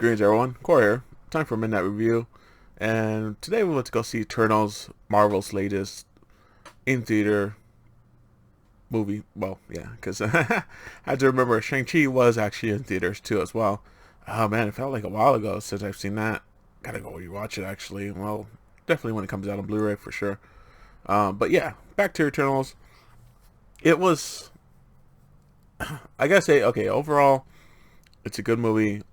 Greetings everyone, Corey here. Time for a midnight review, and today we went to go see Eternals, Marvel's latest in-theater movie. Well, yeah, because I had to remember Shang-Chi was actually in theaters too as well. Oh man, it felt like a while ago since I've seen that. Gotta go rewatch it actually. Well, definitely when it comes out on Blu-ray for sure. But yeah, back to Eternals. It was, I gotta say, okay, overall, it's a good movie.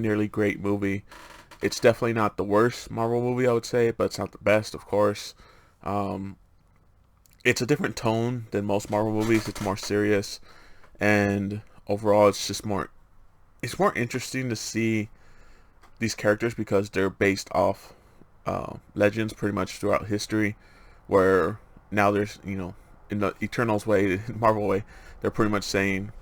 Nearly great movie. It's definitely not the worst Marvel movie, I would say, but it's not the best, of course. Um, it's a different tone than most Marvel movies. It's more serious, and overall, it's just more. It's more interesting to see these characters because they're based off legends pretty much throughout history. Where now there's in the Eternals way, Marvel way, they're pretty much saying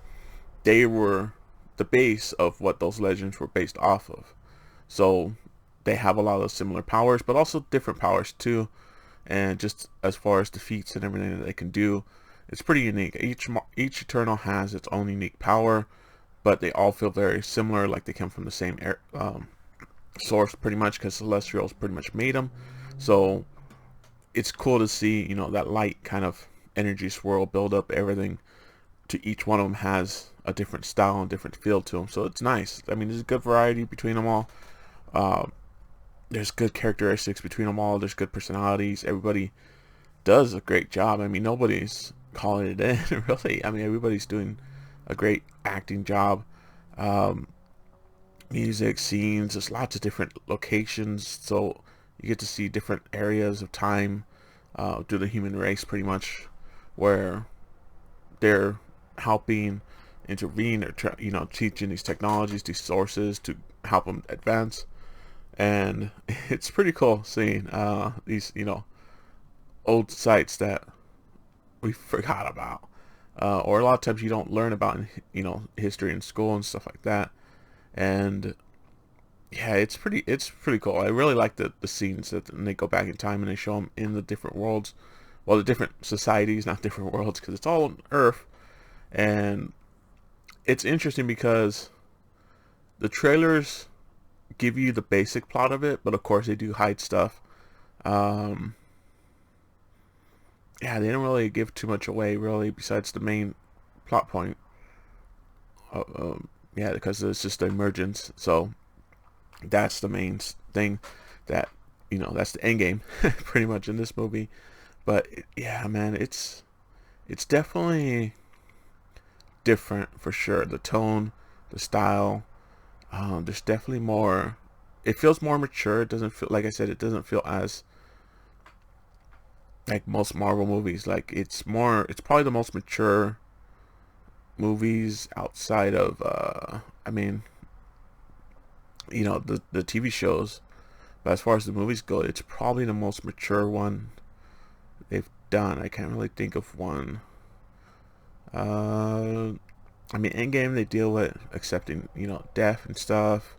they were the base of what those legends were based off of. So they have a lot of similar powers, but also different powers too. And just as far as defeats and everything that they can do, it's pretty unique. Each Eternal has its own unique power, but they all feel very similar, like they come from the same source, pretty much, because Celestials pretty much made them. So it's cool to see, that light kind of energy swirl build up. Everything to each one of them has a different style and different feel to them. So it's nice. I mean, there's a good variety between them all. Uh, there's good characteristics between them all. There's good personalities. Everybody does a great job. I mean, nobody's calling it in, really. I mean, everybody's doing a great acting job. Um, Music, scenes, there's lots of different locations. So you get to see different areas of time through the human race, pretty much, where they're helping intervene or teaching these technologies, these sources to help them advance. And it's pretty cool seeing these old sites that we forgot about, or a lot of times you don't learn about in history in school and stuff like that. And yeah, it's pretty cool. I really like the scenes that when they go back in time and they show them in the different worlds, well, the different societies, not different worlds, because it's all on Earth. And it's interesting because the trailers give you the basic plot of it, but of course they do hide stuff. Um, yeah, they didn't really give too much away, really, besides the main plot point. Yeah, because it's just the emergence. So that's the main thing that that's the end game, pretty much in this movie. But yeah, man, it's definitely different for sure. The tone, the style. There's definitely more. It feels more mature. It doesn't feel, like I said, it doesn't feel as like most Marvel movies. Like it's more. It's probably the most mature movies outside of. I mean, the TV shows. But as far as the movies go, it's probably the most mature one they've done. I can't really think of one. Uh, I mean, Endgame they deal with accepting, death and stuff.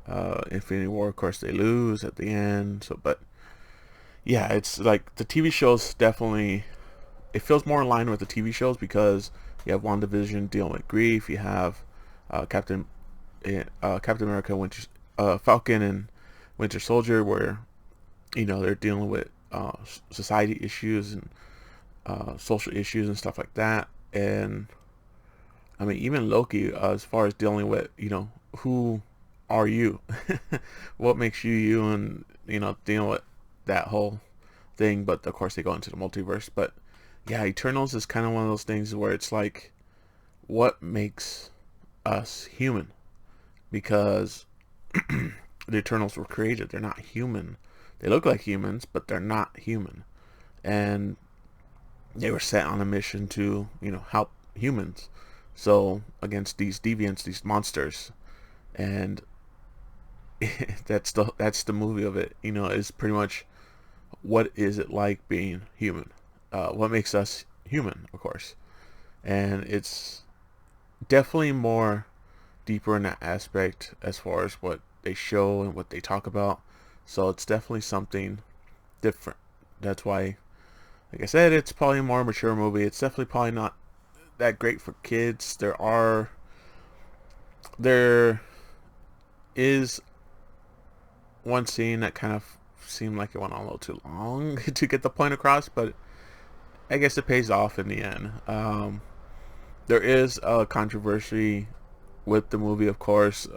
Infinity War, of course, they lose at the end. So, but yeah, it's like the TV shows definitely. It feels more in line with the TV shows because you have WandaVision dealing with grief. You have uh, Captain Captain America, Falcon, and Winter Soldier, where they're dealing with society issues and social issues and stuff like that. And I mean, even Loki, as far as dealing with, who are you? What makes you you? And, dealing with that whole thing. But of course, they go into the multiverse. But yeah, Eternals is kind of one of those things where it's like, what makes us human? Because the Eternals were created. They're not human. They look like humans, but they're not human. And they were set on a mission to, help humans. So against these deviants, these monsters, and that's the movie of it. Is pretty much what is it like being human? What makes us human, of course, and it's definitely more deeper in that aspect as far as what they show and what they talk about. So it's definitely something different. That's why, like I said, it's probably a more mature movie. It's definitely probably not that great for kids. There is one scene that kind of seemed like it went on a little too long to get the point across, but I guess it pays off in the end. There is a controversy with the movie, of course,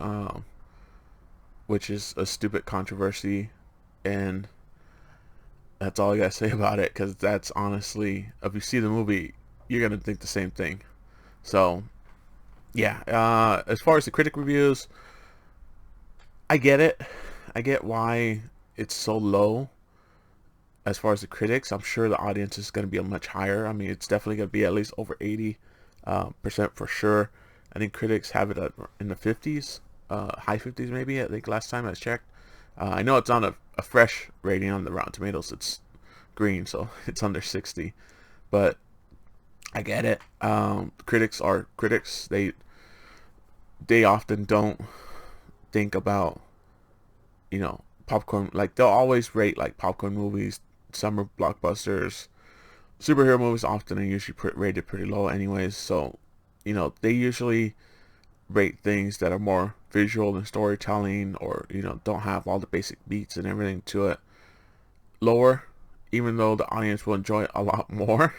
which is a stupid controversy, and that's all I gotta say about it. Because that's honestly, if you see the movie, you're gonna think the same thing. So, yeah. As far as the critic reviews, I get it. I get why it's so low. As far as the critics, I'm sure the audience is going to be much higher. I mean, it's definitely going to be at least over 80% for sure. I think critics have it in the 50s, high 50s maybe. I think last time I checked. I know it's on a fresh rating on the Rotten Tomatoes. It's green, so it's under 60. But I get it. Critics are critics. They often don't think about, popcorn. Like, they'll always rate like popcorn movies, summer blockbusters, superhero movies often are usually rated pretty low anyways. So, they usually rate things that are more visual than storytelling, or don't have all the basic beats and everything to it, lower, even though the audience will enjoy it a lot more.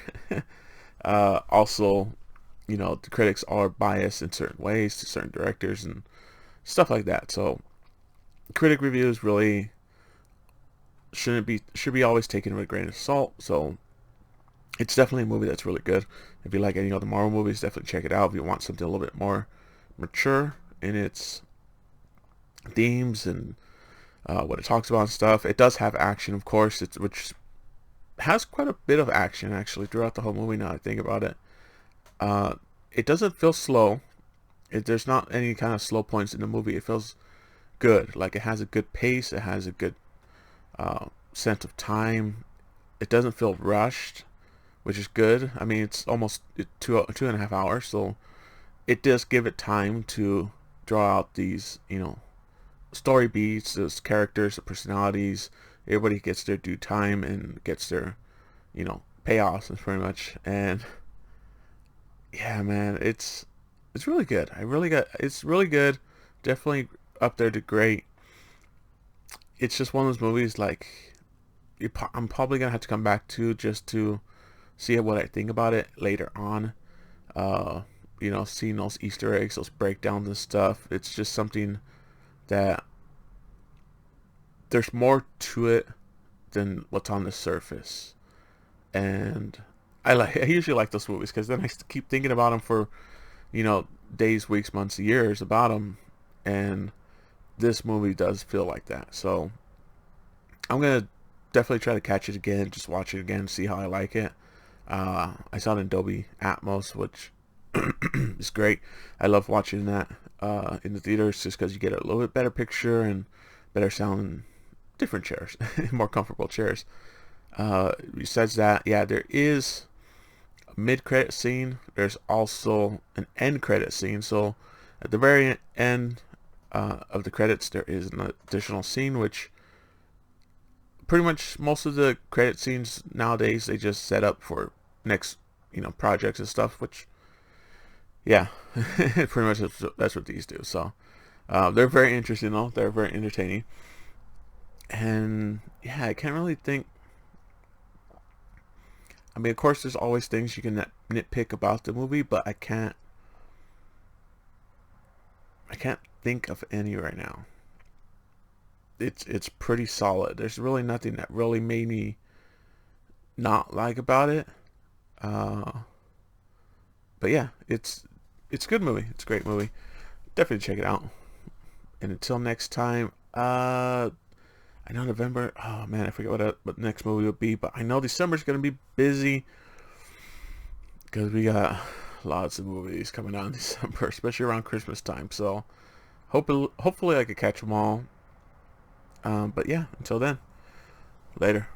Also, the critics are biased in certain ways to certain directors and stuff like that. So critic reviews really should be always taken with a grain of salt. So it's definitely a movie that's really good. If you like any other Marvel movies, definitely check it out. If you want something a little bit more mature in its themes and what it talks about and stuff, it does have action, of course, which has quite a bit of action actually throughout the whole movie. Now I think about it, it doesn't feel slow. There's not any kind of slow points in the movie. It feels good. Like, it has a good pace. It has a good sense of time. It doesn't feel rushed, which is good. I mean, it's almost 2.5 hours, so it does give it time to draw out these, story beats, those characters, the personalities. Everybody gets their due time and gets their, payoffs, pretty much. And yeah, man, it's really good. It's really good. Definitely up there to great. It's just one of those movies, like, I'm probably gonna have to come back to just to see what I think about it later on. Seeing those Easter eggs, those breakdowns and stuff. It's just something that there's more to it than what's on the surface. And I usually like those movies because then I keep thinking about them for, days, weeks, months, years about them. And this movie does feel like that. So I'm gonna definitely try to catch it again, just watch it again, see how I like it. I saw it in Dolby Atmos, which is great. I love watching that in the theaters just because you get a little bit better picture and better sound and different chairs, more comfortable chairs. Besides that, yeah, there is a mid-credit scene. There's also an end-credit scene. So at the very end of the credits, there is an additional scene, which pretty much most of the credit scenes nowadays, they just set up for next, projects and stuff, which, yeah, pretty much that's what these do. So they're very interesting, though. They're very entertaining. And yeah, I can't really think. I mean, of course, there's always things you can nitpick about the movie, but I can't think of any right now. It's pretty solid. There's really nothing that really made me not like about it. But yeah, it's a good movie. It's a great movie. Definitely check it out. And until next time, I know November. Oh man, I forget what the next movie would be, but I know December's gonna be busy because we got lots of movies coming out in December, especially around Christmas time. So hopefully I could catch them all. But yeah, until then, later.